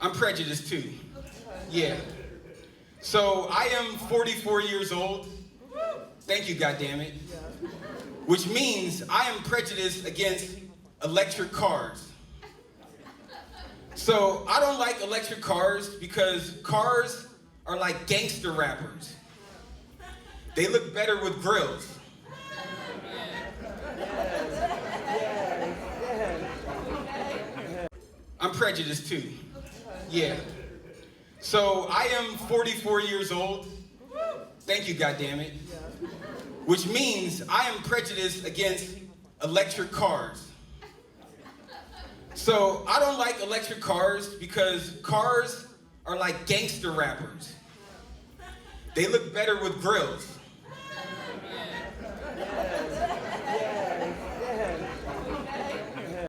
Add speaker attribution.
Speaker 1: I'm prejudiced too. Yeah. So I am 44 years old. Thank you, goddammit. Which means I am prejudiced against electric cars. So I don't like electric cars because cars are like gangster rappers. They look better with grills. I'm prejudiced too. Yeah. So I am 44 years old. Thank you, goddammit. Which means I am prejudiced against electric cars. So I don't like electric cars because cars are like gangster rappers. They look better with grills.